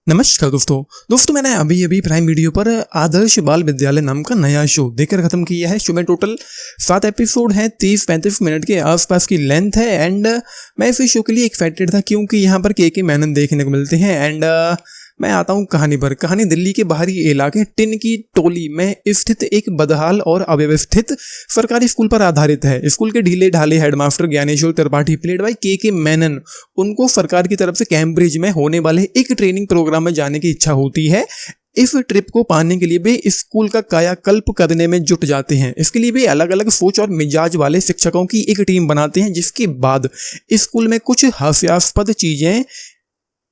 नमस्कार दोस्तों मैंने अभी अभी प्राइम वीडियो पर आदर्श बाल विद्यालय नाम का नया शो देखकर खत्म किया है। शो में टोटल 7 एपिसोड हैं, 30-35 मिनट के आसपास की लेंथ है। एंड मैं इस शो के लिए एक्साइटेड था क्योंकि यहाँ पर के मेनन देखने को मिलते हैं। एंड मैं आता हूँ कहानी पर। कहानी दिल्ली के बाहरी इलाके टिन की टोली में स्थित एक बदहाल और अव्यवस्थित सरकारी स्कूल पर आधारित है। स्कूल के ढीले ढाले headmaster Dnyaneshwar Tripathi played by के मेनन, उनको सरकार की तरफ से कैम्ब्रिज में होने वाले एक ट्रेनिंग प्रोग्राम में जाने की इच्छा होती है। इस ट्रिप को पाने के लिए वे स्कूल का कायाकल्प करने में जुट जाते हैं। इसके लिए वे अलग अलग सोच और मिजाज वाले शिक्षकों की एक टीम बनाते हैं, जिसके बाद स्कूल में कुछ हास्यास्पद चीजें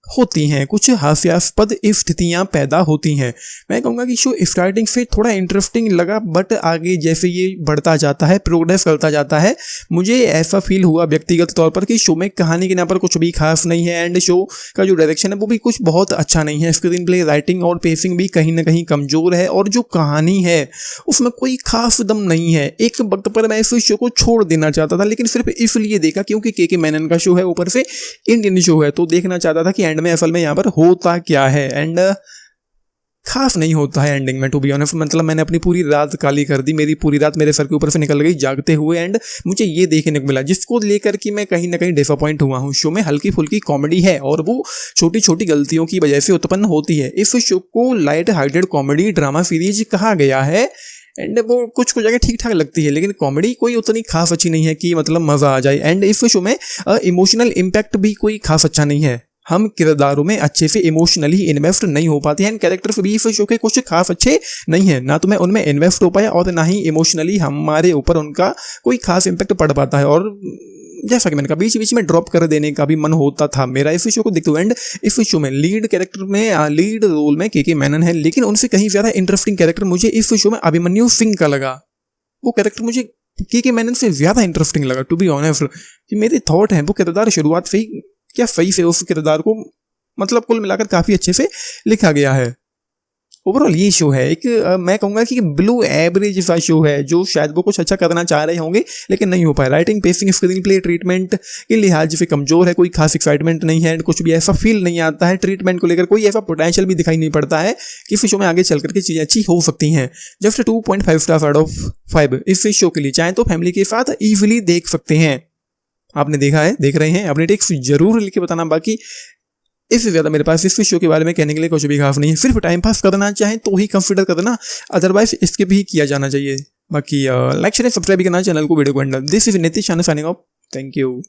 होती हैं, कुछ हास्यास्पद स्थितियां पैदा होती हैं। मैं कहूँगा कि शो स्टार्टिंग से थोड़ा इंटरेस्टिंग लगा, बट आगे जैसे ये बढ़ता जाता है, प्रोग्रेस करता जाता है, मुझे ऐसा फील हुआ व्यक्तिगत तौर पर कि शो में कहानी के नाम पर कुछ भी खास नहीं है। एंड शो का जो डायरेक्शन है वो भी कुछ बहुत अच्छा नहीं है। स्क्रीन प्ले, राइटिंग और पेसिंग भी कहीं ना कहीं कमजोर है, और जो कहानी है उसमें कोई खास दम नहीं है। एक वक्त पर मैं इस शो को छोड़ देना चाहता था, लेकिन सिर्फ इसलिए देखा क्योंकि के मेनन का शो है, ऊपर से इंडियन शो है, तो देखना चाहता था कि एंड में असल में यहाँ पर होता क्या है। एंड खास नहीं होता है एंडिंग में, टू बी ऑनेस्ट। मतलब मैंने अपनी पूरी रात काली कर दी, मेरी पूरी रात मेरे सर के ऊपर से निकल गई जागते हुए। एंड मुझे ये देखने को मिला जिसको लेकर कि मैं कहीं ना कहीं डिसअपॉइंट हुआ हूँ। शो में हल्की फुल्की कॉमेडी है और वो छोटी छोटी गलतियों की वजह से उत्पन्न होती है। इस शो को light hearted comedy drama series कहा गया है। एंड वो कुछ जगह ठीक ठाक लगती है, लेकिन कॉमेडी कोई उतनी खास अच्छी नहीं है कि मतलब मजा आ जाए। एंड इस शो में इमोशनल इम्पैक्ट भी कोई खास अच्छा नहीं है। हम किरदारों में अच्छे से इमोशनली इन्वेस्ट नहीं हो पाते हैं। कैरेक्टर्स भी इस शो के कुछ खास अच्छे नहीं है, ना तो मैं उनमें इन्वेस्ट हो पाया और ना ही इमोशनली हमारे ऊपर उनका कोई खास इम्पैक्ट पड़ पाता है। और जैसा कि मैंने कहा, बीच बीच में ड्रॉप कर देने का भी मन होता था मेरा इस शो को देखते हुए। एंड इस शो में लीड कैरेक्टर में लीड रोल में के मेनन है, लेकिन उनसे कहीं ज्यादा इंटरेस्टिंग कैरेक्टर मुझे इस शो में अभिमन्यु सिंह का लगा। वो कैरेक्टर मुझे के मेनन से ज्यादा इंटरेस्टिंग लगा, टू बी ऑनेस्ट। कि मेरे थॉट हैं, वो किरदार शुरुआत से ही क्या सही से उस किरदार को मतलब कुल मिलाकर काफी अच्छे से लिखा गया है। ओवरऑल ये शो है एक मैं कहूँगा कि ब्लू एवरेज सा शो है, जो शायद वो कुछ अच्छा करना चाह रहे होंगे लेकिन नहीं हो पाया। Writing, pacing, screen play, treatment के लिहाज से कमजोर है। कोई खास एक्साइटमेंट नहीं है, कुछ भी ऐसा फील नहीं आता है। ट्रीटमेंट को लेकर कोई ऐसा पोटेंशियल भी दिखाई नहीं पड़ता है कि इस शो में आगे चल करके चीज़ें अच्छी हो सकती हैं। जस्ट 2.5 स्टार आउट ऑफ 5 इस शो के लिए चाहें तो फैमिली के साथ ईजिली देख सकते हैं। आपने देखा है, देख रहे हैं, अपने टेक्स्ट जरूर लिख के बताना। बाकी इससे ज़्यादा मेरे पास इस शो के बारे में कहने के लिए कुछ भी खास नहीं है। सिर्फ टाइम पास करना चाहें तो ही कंसिडर करना, अदरवाइज इसके भी किया जाना चाहिए। बाकी लाइक शेयर सब्सक्राइब करना चैनल को, वीडियो को and this is Nitish signing off. Thank you.